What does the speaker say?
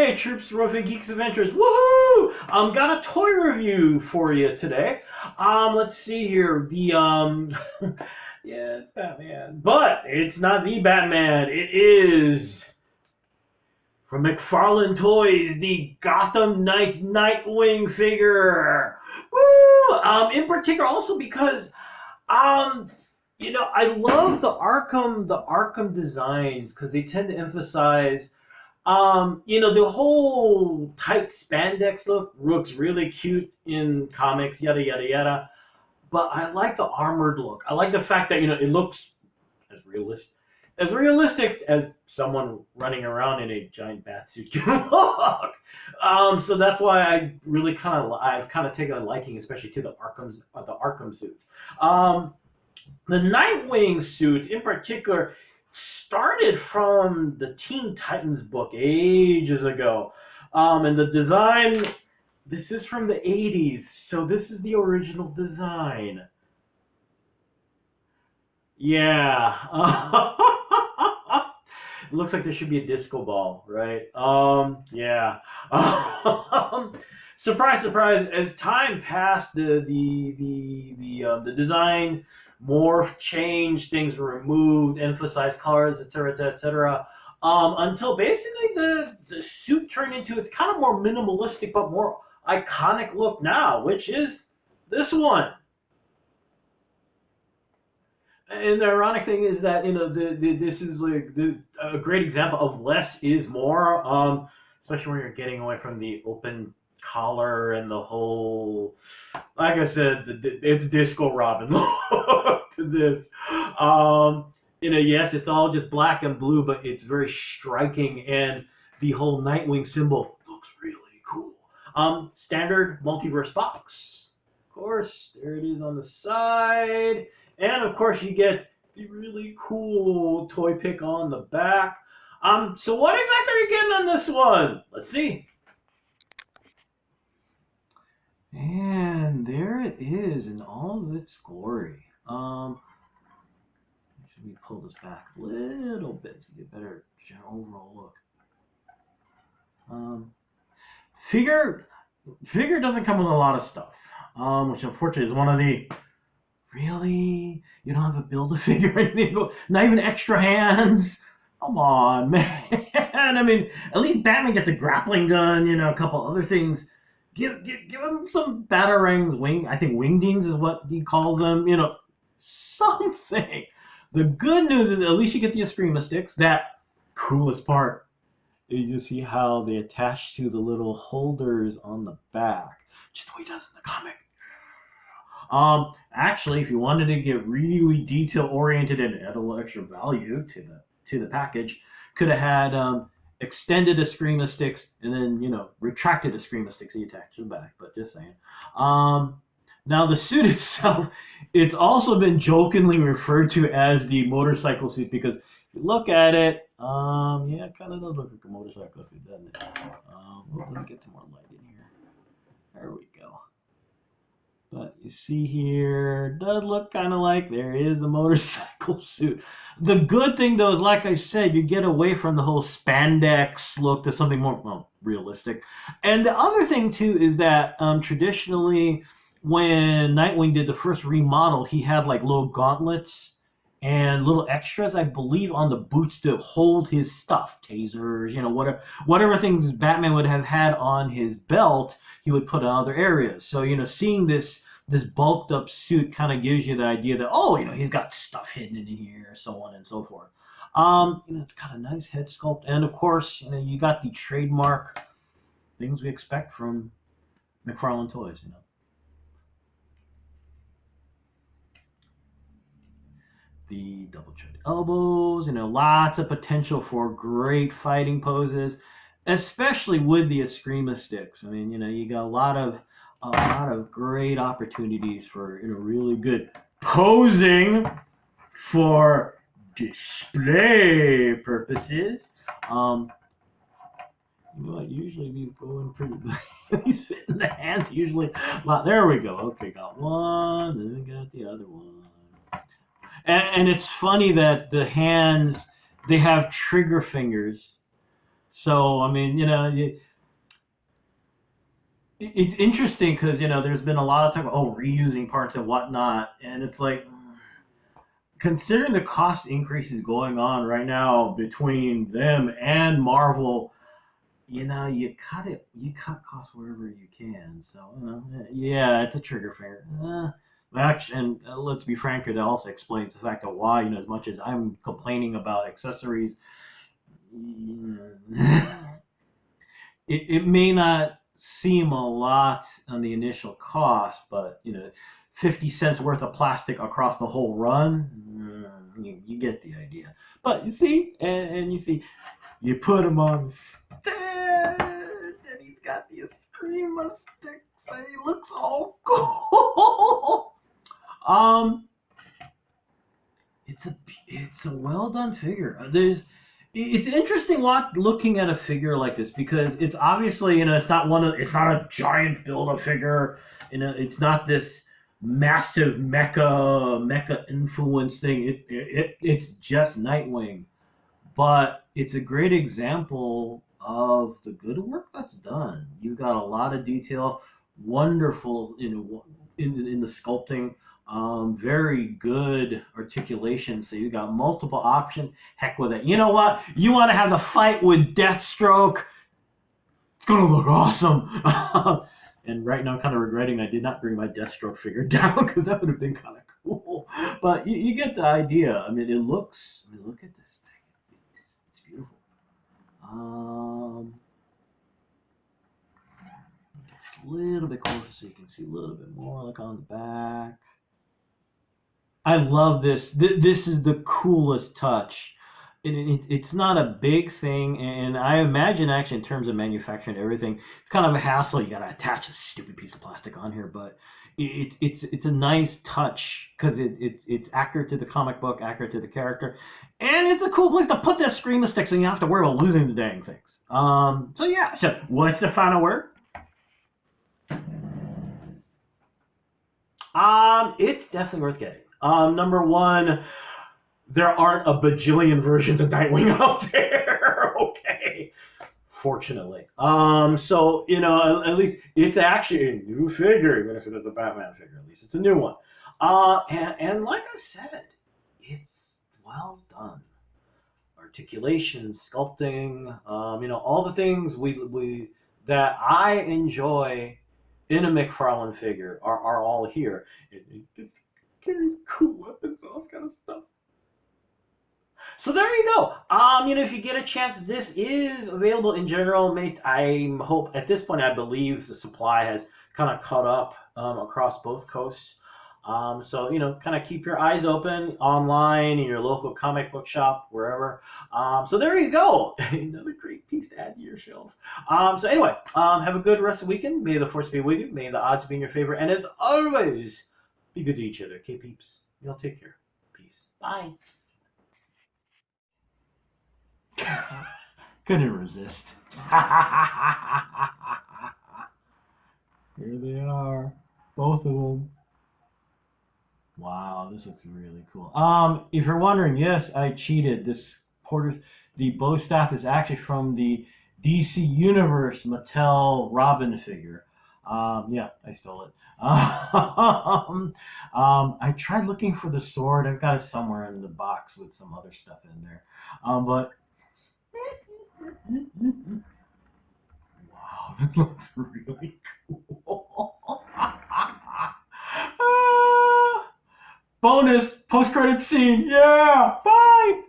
Hey troops, Roving Geeks Adventures, woohoo! Got a toy review for you today. Let's see here. Yeah, it's Batman, but it's not the Batman. It is from McFarlane Toys, the Gotham Knights Nightwing figure. Woo! In particular, also because I love the Arkham designs because they tend to emphasize the whole tight spandex look looks really cute in comics, yada yada yada. But I like the armored look. I like the fact that it looks as realistic as someone running around in a giant bat suit can look. So that's why I've kind of taken a liking, especially to the Arkham suits. The Nightwing suit in particular started from the Teen Titans book ages ago. And the design, this is from the 80s, so this is the original design. Yeah. It looks like there should be a disco ball, right? Yeah. Surprise, surprise! As time passed, the design morphed, changed, things were removed, emphasized colors, etc., etc., etc. Until basically the suit turned into its kind of more minimalistic but more iconic look now, which is this one. And the ironic thing is that this is like a great example of less is more, especially when you're getting away from the open collar and the whole, like I said, it's Disco Robin look to this. Yes, it's all just black and blue, but it's very striking, and the whole Nightwing symbol looks really cool. Standard multiverse box, of course. There it is on the side, and of course you get the really cool toy pick on the back. So what exactly are you getting on this one? Let's see. And there it is in all of its glory. Should we pull this back a little bit to get a better general overall look? Figure doesn't come with a lot of stuff, which unfortunately is one of the really, you don't have a Build-A-Figure or anything, not even extra hands. Come on, man. I mean, at least Batman gets a grappling gun, a couple other things. Give him some batarangs, I think wingdings is what he calls them, something. The good news is at least you get the Eskrima sticks. That coolest part, you see how they attach to the little holders on the back, just the way he does in the comic. Actually, if you wanted to get really detail oriented and add a little extra value to the package, could have had extended Eskrima sticks and then retracted Eskrima sticks you attach to the back. But just saying. Now the suit itself, it's also been jokingly referred to as the motorcycle suit because if you look at it, yeah, it kind of does look like a motorcycle suit, doesn't it? Let me get some more light in here. There we go. But you see here, it does look kind of like there is a motorcycle suit. The good thing, though, is like I said, you get away from the whole spandex look to something more realistic. And the other thing, too, is that traditionally, when Nightwing did the first remodel, he had like little gauntlets and little extras, I believe, on the boots to hold his stuff. Tasers, whatever things Batman would have had on his belt, he would put in other areas. So, seeing this bulked up suit kind of gives you the idea that, he's got stuff hidden in here, so on and so forth. It's got a nice head sculpt. And of course, you got the trademark things we expect from McFarlane Toys, The double-jointed elbows, lots of potential for great fighting poses, especially with the Eskrima sticks. I mean, you got a lot of great opportunities for really good posing for display purposes. Usually these go in pretty good. These fit in the hands usually. Well, there we go. Okay, got one, then we got the other one. And it's funny that the hands, they have trigger fingers. So I mean, it's interesting because there's been a lot of talk about reusing parts and whatnot, and it's like considering the cost increases going on right now between them and Marvel, you cut costs wherever you can. So yeah, it's a trigger finger. Actually, and let's be frank here, that also explains the fact of why, as much as I'm complaining about accessories, it may not seem a lot on the initial cost, but 50 cents worth of plastic across the whole run, you get the idea. But you see, and you see, you put him on stand, and he's got the Eskrima sticks, and he looks all cool. It's a well done figure. It's interesting looking at a figure like this because it's obviously it's not a giant build a figure. It's not this massive mecha influence thing. It's just Nightwing, but it's a great example of the good work that's done. You got a lot of detail, wonderful in the sculpting. Very good articulation. So you got multiple options. Heck with it. You know what? You want to have the fight with Deathstroke? It's gonna look awesome. And right now, I'm kind of regretting I did not bring my Deathstroke figure down because that would have been kind of cool. But you get the idea. I mean, it looks. I mean, look at this thing. It's beautiful. A little bit closer so you can see a little bit more, like on the back. I love this. This is the coolest touch. It's not a big thing, and I imagine actually in terms of manufacturing and everything, it's kind of a hassle. You got to attach a stupid piece of plastic on here, but it's a nice touch because it's accurate to the comic book, accurate to the character, and it's a cool place to put the Screamer sticks, and you don't have to worry about losing the dang things. So yeah. So what's the final word? It's definitely worth getting. Number one, there aren't a bajillion versions of Nightwing out there. Okay, fortunately. So at least it's actually a new figure, even if it is a Batman figure. At least it's a new one. And like I said, it's well done. Articulation, sculpting, all the things we that I enjoy in a McFarlane figure are all here. It carries cool weapons, all this kind of stuff. So there you go. If you get a chance, this is available in general. I hope at this point, I believe the supply has kind of caught up across both coasts. So kind of keep your eyes open online in your local comic book shop, wherever. So there you go. Another great piece to add to your shelf. So anyway, have a good rest of the weekend. May the force be with you. May the odds be in your favor. And as always, be good to each other. Okay, peeps? Take care. Peace. Bye. Couldn't resist. Here they are. Both of them. Wow, this looks really cool. If you're wondering, yes, I cheated. The bow staff is actually from the DC Universe Mattel Robin figure. Yeah, I stole it. I tried looking for the sword. I've got it somewhere in the box with some other stuff in there. But wow, this looks really cool. Bonus post-credit scene. Yeah, bye.